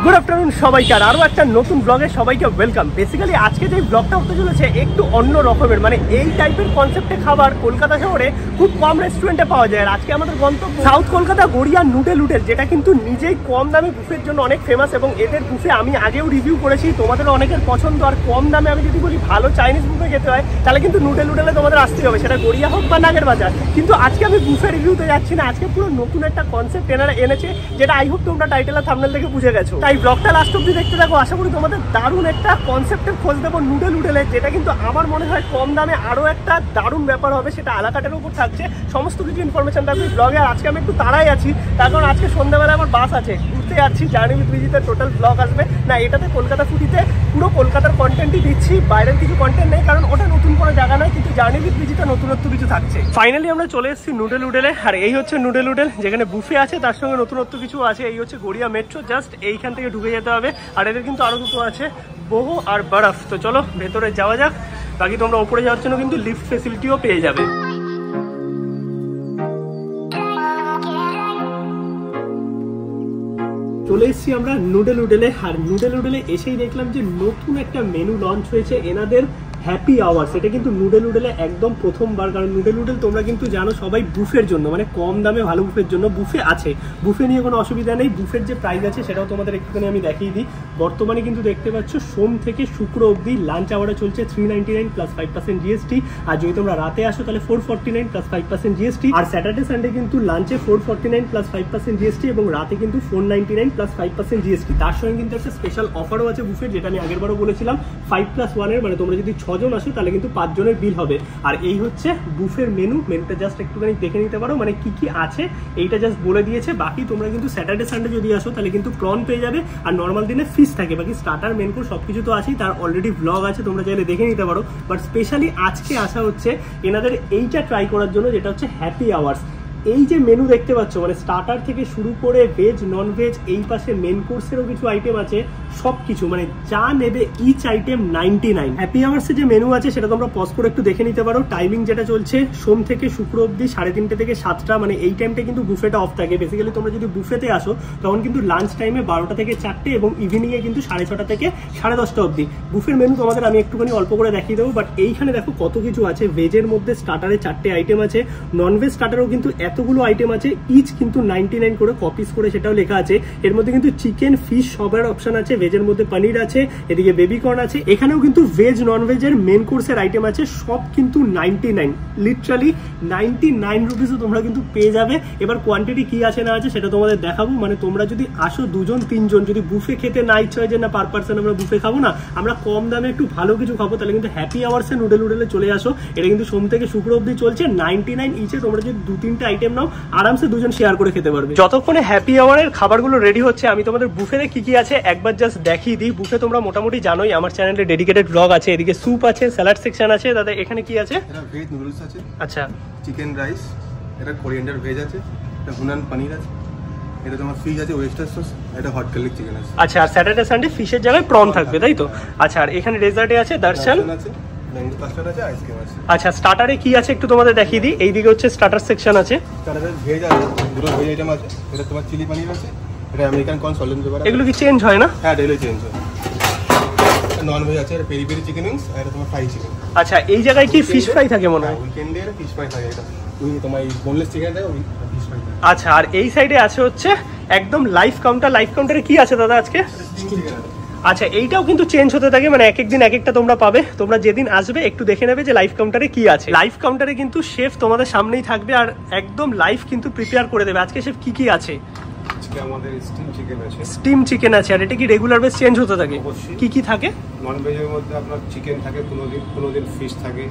Good afternoon সবাইকে, আর আরও একটা নতুন ব্লগে সবাইকে ওয়েলকাম। বেসিক্যালি আজকে যে ব্লগটা হতে চলেছে একটু অন্য রকমের, মানে এই টাইপের কনসেপ্টে খাবার কলকাতা শহরে খুব কম রেস্টুরেন্টে পাওয়া যায়। আর আজকে আমাদের গন্তব্য সাউথ কলকাতা গড়িয়া নুডল উডেল, যেটা কিন্তু নিজেই কম দামে বুফের জন্য অনেক ফেমাস। এবং এদের বুফে আমি আগেও রিভিউ করেছি, তোমাদেরও অনেকের পছন্দ। আর কম দামে আমি যদি বলি ভালো চাইনিজ বুফে খেতে হয় তাহলে কিন্তু নুডল উডেলে তোমাদের আসতেই হবে, সেটা গড়িয়া হোক বা নাগের বাজার। কিন্তু আজকে আমি বুফে রিভিউতে যাচ্ছি না, আজকে পুরো নতুন একটা কনসেপ্ট এনারা এনেছে, যেটা আই হোপ তোমরা টাইটেল আর থাম্বনেল থেকে বুঝে গেছো। তাই ব্লগটা লাস্ট অব্দি দেখতে থাকো, আশা করি তোমাদের দারুণ একটা কনসেপ্টের খোঁজ দেবো নুডল উডেলে, যেটা কিন্তু আমার মনে হয় কম দামে আরও একটা দারুণ ব্যাপার হবে। সেটা আলাকাটের উপর থাকছে, সমস্ত কিছু ইনফরমেশন থাকবে ব্লগে। আর আজকে আমি একটু তাড়াই আছি, তার কারণ আজকে সন্ধ্যাবেলা আমার বাস আছে, ঘুরতে যাচ্ছি। জার্নি উইথ বিজিতে টোটাল ব্লগ আসবে না, এটাতে কলকাতা ফুটিতে পুরো কলকাতার কন্টেন্টই দিচ্ছি, বাইরের কিছু কন্টেন্ট নেই, কারণ ওটা নতুন কোনো জায়গা নয়। কিন্তু জার্নি উইথ বিজিতে নতুনত্ব কিছু থাকছে। ফাইনালি আমরা চলে এসেছি নুডল উডেলে, আর এই হচ্ছে নুডল উডেল, যেখানে বুফে আছে তার সঙ্গে নতুনত্ব কিছু আছে। এই হচ্ছে গড়িয়া মেট্রো, জাস্ট এইখান থেকে ঢুকে যেতে হবে। আর এদের কিন্তু আরো দুটো আছে, বহু আর বরফ। তো চলো ভেতরে যাওয়া যাক, বাকি তোমরা উপরে যাওয়ার জন্য কিন্তু লিফট ফেসিলিটিও পেয়ে যাবে। চলে এসেছি আমরা নুডল উডেলে, আর নুডল উডেলে এসেই দেখলাম যে নতুন একটা মেনু লঞ্চ হয়েছে এনাদের, হ্যাপি আওয়ার্স। এটা কিন্তু নুডল উডেলে একদম প্রথমবার, কারণ নুডল উডেল তোমরা কিন্তু জানো সবাই বুফের জন্য, মানে কম দামে ভালো বুফের জন্য। বুফে আছে, বুফে নিয়ে কোনো অসুবিধা নেই। বুফের যে প্রাইস আছে সেটাও তোমাদের একটুখানি আমি দেখিয়ে দিই। বর্তমানে কিন্তু দেখতে পাচ্ছ সোম থেকে শুক্র অবধি লাঞ্চ আওয়ারে চলছে 399 প্লাস 5% জিএসটি। আর যদি তোমরা রাতে আসো তাহলে 449 প্লাস 5% জিএসটি। আর স্যাটারডে সানডে কিন্তু লাঞ্চে 449 প্লাস 5% জিএসটি, এবং রাতে কিন্তু 499 প্লাস 5% জিএসটি। তার সঙ্গে কিন্তু একটা স্পেশাল অফারও আছে বুফের, যেটা আমি আগেরবারও বলেছিলাম 5+1 এর, মানে তোমরা যদি 6 জন আসো তাহলে কিন্তু 5 জনের বিল হবে। আর এই হচ্ছে বুফের মেনুটা জাস্ট একটুখানি দেখে নিতে পারো, মানে কি কি আছে এইটা জাস্ট বলে দিয়েছে। বাকি তোমরা কিন্তু স্যাটারডে সানডে যদি আসো তাহলে কিন্তু প্রন পেয়ে যাবে, আর নর্মাল দিনে ফিশ থাকে। বাকি স্টার্টার মেন কোর্স সবকিছু তো আছেই, তার অলরেডি ব্লগ আছে, তোমরা চাইলে দেখে নিতে পারো। বাট স্পেশালি আজকে আসা হচ্ছে এনাদের এইটা ট্রাই করার জন্য, যেটা হচ্ছে হ্যাপি আওয়ার্স। এই যে মেনু দেখতে পাচ্ছ, মানে স্টার্টার থেকে শুরু করে ভেজ নন ভেজ, এই পাশে মেন কোর্সেরও কিছু আইটেম আছে, সবকিছু মানে যা নেবে ইচ আইটেম 99। হ্যাপি আওয়ার্সে যে মেনু আছে সেটা তোমরা পজ করে একটু দেখে নিতে পারো। টাইমিং যেটা চলছে সোম থেকে শুক্র অবধি 3:30 থেকে 7টা, মানে এই টাইমটা কিন্তু বুফেটা অফ থাকে। বেসিক্যালি তোমরা যদি বুফেতে আসো তখন কিন্তু লাঞ্চ টাইমে 12টা থেকে 4টে, এবং ইভিনিংয়ে কিন্তু 6:30 থেকে 10:30 অবধি। বুফের মেনু তোমাদের আমি একটুখানি অল্প করে দেখিয়ে দেবো। বাট এইখানে দেখো কত কিছু আছে। ভেজের মধ্যে স্টার্টারে 4টে আইটেম আছে, নন ভেজ স্টার্টারও কিন্তু এতগুলো আইটেম আছে, ইচ কিন্তু 99 করে কপিস করে সেটাও লেখা আছে। এর মধ্যে কিন্তু চিকেন ফিশ সবার অপশন আছে, ভেজের মধ্যে পনির আছে, এদিকে বেবি কর্ন আছে। এখানেও কিন্তু ভেজ নন ভেজের মেন কোর্সের আইটেম আছে, সব কিন্তু 99, লিটারালি 99 রুপিসও তোমরা কিন্তু পেয়ে যাবে। এবার কোয়ান্টিটি কি আছে না আছে সেটা তোমাদের দেখাবো। মানে তোমরা যদি আসো 2 জন 3 জন, যদি বুফে খেতে না ইচ্ছা হয় যে না পার পার্সন আমরা বুফে খাবো না, আমরা কম দামে একটু ভালো কিছু খাবো, তাহলে কিন্তু হ্যাপি আওয়ার্সে নুডল উডেলে চলে আসো। এটা কিন্তু সোম থেকে শুক্র অবধি চলছে, 99 ইচে। তোমরা যদি 2-3টে আইটেম নাও আরামসে 2 জন শেয়ার করে খেতে পারবে। যতক্ষণে হ্যাপি আওয়ারের খাবারগুলো রেডি হচ্ছে আমি তোমাদের বুফেতে কি কি আছে একবার জাস্ট দেখিয়ে দিই। বুফে তোমরা মোটামুটি জানোই, আমার চ্যানেলে ডেডিকেটেড ব্লগ আছে। এদিকে স্যুপ আছে, স্যালাড সেকশন আছে। দাদা এখানে কি আছে? এটা ভেজ নুডলস আছে, আচ্ছা, চিকেন রাইস, এটা কোরিয়ান্ডার ভেজ আছে, এটা হুনান পনির আছে, এটা তোমার ফিশ আছে ওয়েস্টার সস, এটা হট গার্লিক চিকেন আছে। আচ্ছা, আর স্যাটারডে সানডে ফিশের জায়গায় প্রন থাকবে, তাই তো? আচ্ছা, আর এখানে ডেজার্টে আছে দর্শন আছে, ম্যাঙ্গো কাস্টার্ড আছে, আইসক্রিম আছে। আচ্ছা, স্টার্টারে কি আছে একটু তোমাদের দেখিয়ে দিই। এইদিকে হচ্ছে স্টার্টার সেকশন আছে, স্টার্টারে ভেজ আছে, দুটো ভেজ আইটেম আছে। এটা তোমার চিলি পনির আছে, এটা আমেরিকান কর্ন সলেন পেপার। এগুলো কি চেঞ্জ হয় না? হ্যাঁ, ডেইলি চেঞ্জ হয়। নন ভেজ আছে, এটা পেরি পেরি চিকেন উইংস, আর এটা তোমার ফ্রাই চিকেন। আচ্ছা, এই জায়গায় কি ফিশ ফ্রাই থাকে মনে হয়? উইকেন্ডে এটা ফিশ ফ্রাই থাকে, এটা তোমার বোনলেস চিকেন থাকে, ওই ফিশ ফ্রাই থাকে। আচ্ছা, আর এই সাইডে আছে হচ্ছে একদম লাইভ কাউন্টার। লাইভ কাউন্টারে কি আছে দাদা আজকে? আচ্ছা, এইটাও কিন্তু চেঞ্জ হতে থাকে, মানে এক এক দিন এক একটা তোমরা পাবে। তোমরা যেদিন আসবে একটু দেখে নেবে যে লাইভ কাউন্টারে কি আছে। লাইভ কাউন্টারে কিন্তু শেফ তোমাদের সামনেই থাকবে, আর একদম লাইভ কিন্তু প্রিপেয়ার করে দেবে। আজকে শেফ কি কি আছে? আমাদের স্টিম চিকেন আছে, স্টিম চিকেন আছে। আর এটা কি রেগুলার বেস চেঞ্জ হতে থাকে? কি কি থাকে? নন ভেজের মধ্যে আপনার চিকেন থাকে, কোনো দিন ফিশ থাকে।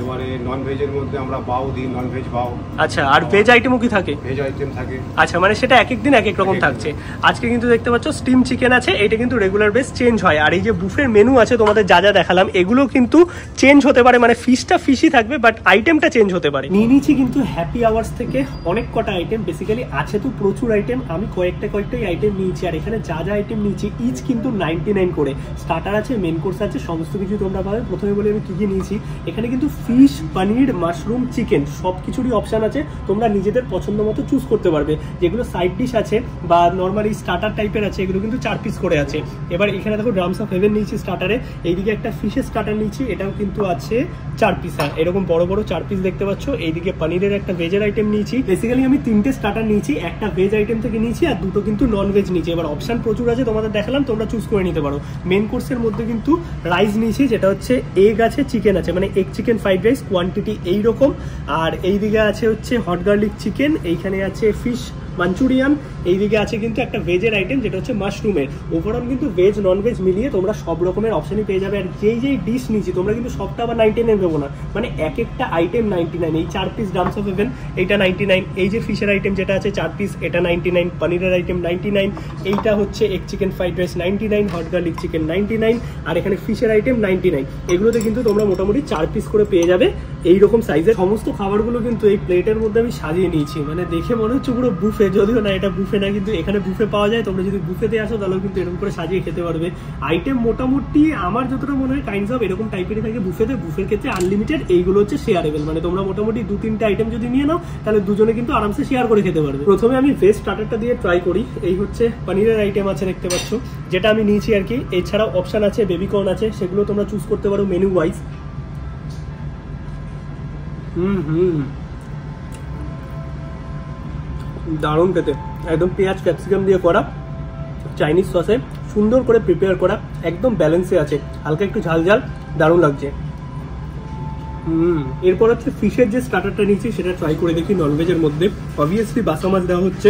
এবারে নন ভেজের মধ্যে আমরা বাও দিই, নন ভেজ বাও। আচ্ছা, আর ভেজ আইটেমও কি থাকে? ভেজ আইটেম থাকে। আচ্ছা, মানে সেটা এক এক দিন এক এক রকম থাকছে। আজকে কিন্তু দেখতে পাচ্ছ স্টিম চিকেন আছে, এটা কিন্তু রেগুলার বেস চেঞ্জ হয়। আর এই যে বুফের মেনু আছে তোমাদের যা যা দেখালাম, এগুলো কিন্তু চেঞ্জ হতে পারে, মানে ফিশটা ফিশই থাকবে বাট আইটেমটা চেঞ্জ হতে পারে। নিয়ে নিচ্ছি কিন্তু হ্যাপি আওয়ার্স থেকে অনেক কটা আইটেম, বেসিক্যালি আছে তো প্রচুর আইটেম। আমি কয়েকটাই আইটেম নিয়েছি, আর এখানে যা যা আইটেম নিয়েছি ইচ কিন্তু 99 করে। স্টার্টার আছে, মেন কোর্স আছে, সমস্ত কিছু তোমরা পাবে। প্রথমে বলে আমি কি কি নিয়েছি। এখানে কিন্তু ফিশ, পনির, মাশরুম, চিকেন সব কিছুরই অপশান আছে। তোমরা নিজেদের পছন্দ মতো চুজ করতে পারবে। যেগুলো সাইড ডিশ আছে বা নর্মালি স্টার্টার টাইপের আছে, এগুলো কিন্তু 4 পিস করে আছে। এবার এখানে দেখো ড্রামস অফ হেভেন নিয়েছি স্টার্টারে, এইদিকে একটা ফিশের স্টার্টার নিয়েছি, এটাও কিন্তু আছে 4 পিস। এরকম বড় বড় 4 পিস দেখতে পাচ্ছ। এইদিকে পনিরের একটা ভেজের আইটেম নিয়েছি। বেসিক্যালি আমি 3টে স্টার্টার নিয়েছি, একটা ভেজ আইটেম থেকে নিয়েছি আর 2টো কিন্তু নন ভেজ নিয়েছি। এবার অপশান প্রচুর আছে, তোমাদের দেখালাম, তোমরা চুজ করে নিতে পারো। মেন কোর্সের মধ্যে কিন্তু রাইস নিয়েছি, যেটা হচ্ছে এগ আছে, চিকেন আছে, মানে egg chicken fried rice, quantity এইরকম। আর এইদিকে আছে হচ্ছে হট গার্লিক চিকেন, এইখানে আছে ফিশ মাঞ্চুরিয়ান, এইদিকে আছে কিন্তু একটা ভেজের আইটেম যেটা হচ্ছে মাশরুমের। ওভারঅল কিন্তু ভেজ নন ভেজ মিলিয়ে তোমরা সব রকমের অপশনই পেয়ে যাবে। আর যেই ডিশ নিয়েছি তোমরা কিন্তু সবটা আবার 99 দেবো না, মানে এক একটা আইটেম 99। এই 4 পিস ড্রামস অফ হেভেন এইটা 99, এই যে ফিশের আইটেম যেটা আছে 4 পিস এটা 99, পনিরের আইটেম 99, এইটা হচ্ছে egg chicken fried rice 99, hot garlic chicken 99, আর এখানে ফিশের আইটেম 99। এগুলোতে কিন্তু তোমরা মোটামুটি 4 পিস করে পেয়ে যাবে এইরকম সাইজের। সমস্ত খাবারগুলো কিন্তু এই প্লেটের মধ্যে আমি সাজিয়ে নিয়েছি, মানে দেখে মনে হচ্ছে পুরো বুফে, যদিও না এটা বুফে না, কিন্তু এখানে বুফে পাওয়া যায়। তোমরা যদি বুফেতে আসো তাহলেও কিন্তু এরকম করে সাজিয়ে খেতে পারবে। আইটেম মোটামুটি আমার যতটা মনে হয় কাইন্ডস অফ এরকম টাইপেরই থাকে বুফেতে। বুফের ক্ষেত্রে আনলিমিটেড, এইগুলো হচ্ছে শেয়ারেবল, মানে তোমরা মোটামুটি 2-3টে আইটেম যদি নিয়ে নাও তাহলে দুজনে কিন্তু আরামসে শেয়ার করে খেতে পারবে। প্রথমে আমি ভেজ স্টার্টারটা দিয়ে ট্রাই করি। এই হচ্ছে পনিরের আইটেম আছে দেখতে পাচ্ছ, যেটা আমি নিয়েছি আর কি। এছাড়াও অপশন আছে বেবিকর্ন আছে, সেগুলো তোমরা চুজ করতে পারো মেনু ওয়াইজ। দারুণ খেতে, একদম পেঁয়াজ ক্যাপসিকাম দিয়ে করা, চাইনিজ সসে সুন্দর করে প্রিপেয়ার করা, একদম ব্যালেন্সে আছে, হালকা একটু ঝাল ঝাল, দারুণ লাগছে। এরপর হচ্ছে ফিশের যে স্টার্টারটা নিয়েছি সেটা ট্রাই করে দেখি ননভেজের মধ্যে। অবভিয়াসলি বাসা মাছ দেওয়া হচ্ছে,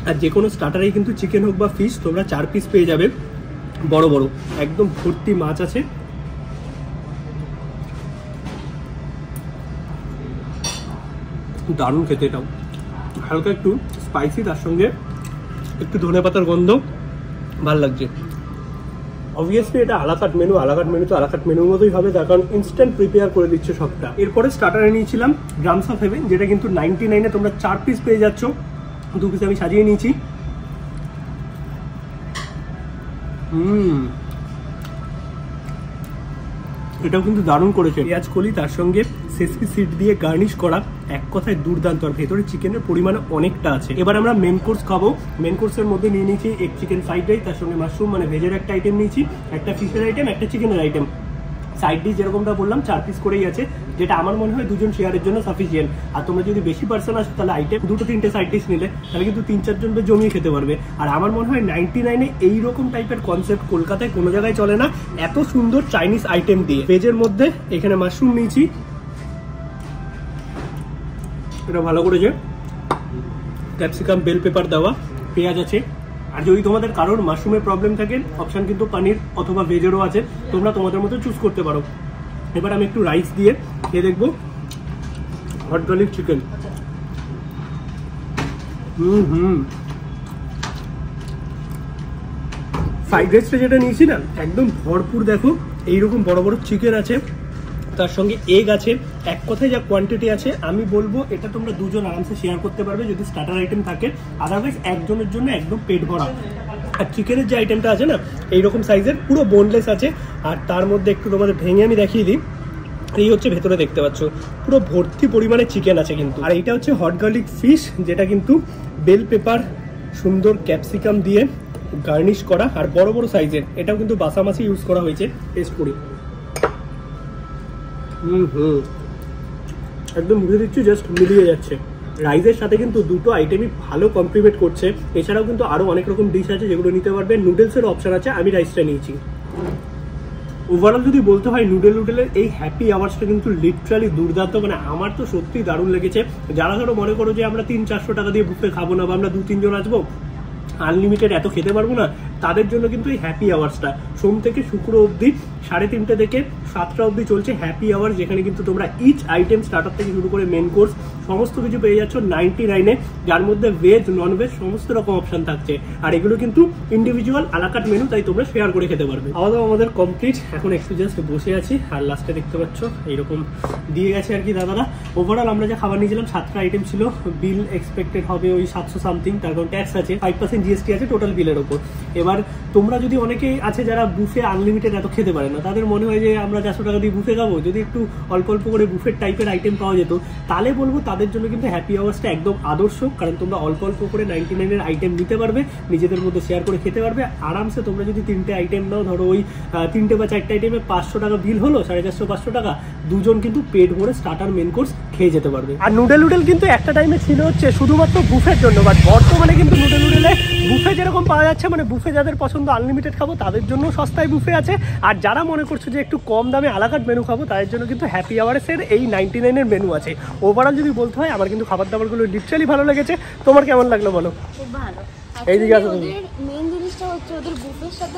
আর যে কোনো স্টার্টারেই কিন্তু চিকেন হোক বা ফিশ তোমরা 4 পিস পেয়ে যাবে বড় বড়, একদম ভর্তি মাছ আছে। দারুণ খেতে, এটাও হালকা একটু স্পাইসি, তার সঙ্গে একটু ধনেপাতার গন্ধ, ভাল লাগছে। অবভিয়াসলি এটা আলাকাট মেনু, আলাকাট মেনু তো আলাকাট মেনুর মতোই হবে, তার কারণ ইনস্ট্যান্ট প্রিপেয়ার করে দিচ্ছে সবটা। এরপরে স্টার্টারে নিয়েছিলাম ড্রামস অফ হেভেন, যেটা কিন্তু 99-এ তোমরা 4 পিস পেয়ে যাচ্ছ, 2 পিস আমি সাজিয়ে নিয়েছি। এটাও কিন্তু দারুণ করেছে, পেঁয়াজ কলি তার সঙ্গে সেসমি সিড দিয়ে গার্নিশ করা, এক কথায় দুর্দান্ত। আর ভেতরে চিকেনের পরিমাণ অনেকটা আছে। এবার আমরা মেন কোর্স খাবো। মেন কোর্সের মধ্যে নিয়ে নিয়েছি এগ চিকেন ফ্রাইড রাইস, তার সঙ্গে মাশরুম মানে ভেজের একটা আইটেম নিয়েছি, একটা ফিশের আইটেম, একটা চিকেনের আইটেম। সাইড ডিশ যেরকমটা বললাম 4 পিস করেই আছে, যেটা আমার মনে হয় 2জন শেয়ারের জন্য সাফিসিয়েন্ট। আর তোমরা যদি বেশি পার্সন আসো তাহলে আইটেম 2-3টে সাইড ডিশ নিলে তাহলে কিন্তু 3-4 জন জমিয়ে খেতে পারবে। আর আমার মনে হয় 99-এ এইরকম টাইপের কনসেপ্ট কলকাতায় কোনো জায়গায় চলে না, এত সুন্দর চাইনিজ আইটেম দিয়ে। ভেজের মধ্যে এখানে মাশরুম নিয়েছি, এটা ভালো করেছে, ক্যাপসিকাম বেল পেপার দেওয়া, পেঁয়াজ আছে। আর যদি তোমাদের কারোর মাশরুমের প্রবলেম থাকে অপশন কিন্তু পনির অথবা ভেজেরও আছে, তোমরা তোমাদের মতো চুজ করতে পারো। এবার আমি একটু রাইস দিয়ে খেয়ে দেখবো হট গার্লিক চিকেন। ফ্রাইড রাইসটা যেটা নিয়েছি না একদম ভরপুর, দেখো এইরকম বড় বড় চিকেন আছে, তার সঙ্গে এগ আছে, এক কথায় যা কোয়ান্টিটি আছে আমি বলবো এটা তোমরা 2জন আরামসে শেয়ার করতে পারবে যদি স্টার্টার আইটেম থাকে। আদারওয়াইজ একজনের জন্য একদম পেট ভরা। আর চিকেনের যে আইটেমটা আছে না এইরকম সাইজের, পুরো বোনলেস আছে। আর তার মধ্যে একটু তোমাদের ভেঙে আমি দেখিয়ে দিই, এই হচ্ছে ভেতরে দেখতে পাচ্ছ পুরো ভর্তি পরিমাণে চিকেন আছে কিন্তু। আর এইটা হচ্ছে হট গার্লিক ফিশ, যেটা কিন্তু বেল পেপার সুন্দর ক্যাপসিকাম দিয়ে গার্নিশ করা, আর বড় বড় সাইজের, এটাও কিন্তু বাসা মাছই ইউজ করা হয়েছে। টেস্ট করি, একদম বুঝে দিচ্ছি জাস্ট মিলিয়ে যাচ্ছে। রাইসের সাথে কিন্তু 2টো আইটেমই ভালো কমপ্লিমেন্ট করছে। এছাড়াও কিন্তু আরো অনেক রকম ডিশ আছে যেগুলো নিতে পারবে, নুডলসের অপশন আছে, আমি রাইসটা নিয়েছি। ওভারঅল যদি বলতে হয় নুডলের এই হ্যাপি আওয়ার্সটা কিন্তু লিটারালি দুর্দান্ত, মানে আমার তো সত্যি দারুণ লেগেছে। যারা ধরো মনে করো যে আমরা 300-400 টাকা দিয়ে বুফে খাবো না, বা আমরা 2-3 জন আসবো, আনলিমিটেড এত খেতে পারবো না, তাদের জন্য কিন্তু এই হ্যাপি আওয়ার্সটা সোম থেকে শুক্র অবধি 3:30 থেকে 7টা অবধি চলছে হ্যাপি আওয়ার, যেখানে কিন্তু তোমরা ইচ আইটেম স্টার্টার থেকে শুরু করে মেন কোর্স সমস্ত কিছু পেয়ে যাচ্ছ 99-এ, যার মধ্যে ভেজ নন ভেজ সমস্ত রকম অপশন থাকছে। আর এগুলো কিন্তু ইন্ডিভিজুয়াল আলাকাট মেনু, তাই তোমরা শেয়ার করে খেতে পারবে। আলাদা আমাদের কমপ্লিট, এখন একটু জাস্ট বসে আছি। আর লাস্টে দেখতে পাচ্ছ এইরকম দিয়ে গেছে আর কি দাদারা। ওভারঅল আমরা যা খাবার নিয়েছিলাম 7টা আইটেম ছিল, বিল এক্সপেক্টেড হবে ওই 700 সামথিং, তার কারণ ট্যাক্স আছে, 5% জিএসটি আছে টোটাল বিলের ওপর। এবার তোমরা যদি অনেকেই আছে যারা বুফে আনলিমিটেড এত খেতে পারে পারে না, তাদের মনে হয় যে আমরা 400 টাকা দিয়ে বুফে খাবো, যদি একটু অল্প অল্প করে বুফের টাইপের আইটেম পাওয়া যেত তাহলে বলবো তাদের জন্য কিন্তু হ্যাপি আওয়ার্সটা একদম আদর্শ। কারণ তোমরা অল্প অল্প করে 99-এর আইটেম নিতে পারবে, নিজেদের মধ্যে শেয়ার করে খেতে পারবে আরামসে। তোমরা যদি 3টে আইটেম নাও, ধরো ওই 3টে বা 4টে আইটেমে 500 টাকা বিল হলো, 450-500 টাকা, দুজন কিন্তু পেট ভরে স্টার্টার মেন কোর্স খেয়ে যেতে পারবে। আর নুডল কিন্তু একটা টাইমে ছিল হচ্ছে শুধুমাত্র বুফের জন্য, বাট বর্তমানে কিন্তু নুডলে বুফে যেরকম পাওয়া যাচ্ছে, মানে বুফে যাদের পছন্দ আনলিমিটেড খাবো তাদের জন্য সস্তায় বুফে আছে। আর যারা মনে করছো যে একটু কম দামে আলাকাট মেনু খাবো তাদের জন্য কিন্তু হ্যাপি আওয়ার্সের এই 99-এর মেনু আছে। ওভারঅল যদি বলতে হয় আমার কিন্তু খাবার দাবারগুলো লিটারালি ভালো লেগেছে। তোমার কেমন লাগলো বলো? খুব ভালো। এইদিকে আসো। ওদের মেইন জিনিসটা হচ্ছে ওদের বুফের সাথে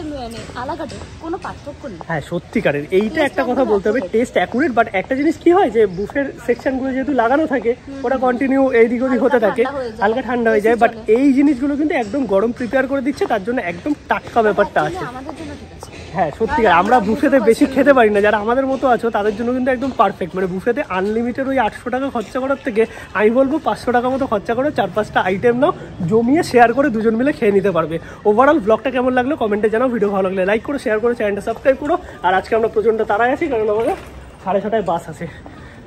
আলাকাটের কোনো পার্থক্য নেই। হ্যাঁ সত্যিকারের এইটা একটা কথা বলতে হবে, টেস্ট অ্যাকুরেট। বাট একটা জিনিস কি হয় যে বুফের সেকশনগুলো যেহেতু লাগানো থাকে ওটা কন্টিনিউ এইদিক ওদিক হতে থাকে, হালকা ঠান্ডা হয়ে যায়। বাট এই জিনিসগুলো কিন্তু একদম গরম প্রিপেয়ার করে দিচ্ছে, তার জন্য একদম টাটকা ব্যাপারটা আছে। আমাদের জন্য ঠিক আছে। হ্যাঁ সত্যিকার আমরা বুফেতে বেশি খেতে পারি না, যারা আমাদের মতো আছো তাদের জন্য কিন্তু একদম পারফেক্ট। মানে বুফেতে আনলিমিটেড ওই 800 টাকা খরচা করার থেকে আমি বলবো 500 টাকা মতো খরচা করে 4-5টা আইটেম নাও, জমিয়ে শেয়ার করে দুজন মিলে খেয়ে নিতে পারবে। ওভারঅল ব্লগটা কেমন লাগলো কমেন্টে জানাও, ভিডিও ভালো লাগলে লাইক করো, শেয়ার করো, চ্যানেলটা সাবস্ক্রাইব করো। আর আজকে আমরা প্রচন্ড তাড়ায় আছি কারণ আমাদের 6:30টায় বাস আছে,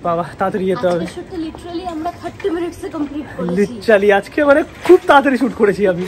বাবা তাড়াতাড়ি যেতে হবে। লিটারালি আমরা 30 মিনিটসে কমপ্লিট করেছি। লিটারালি আজকে মানে খুব তাড়াতাড়ি শুট করেছি আমি।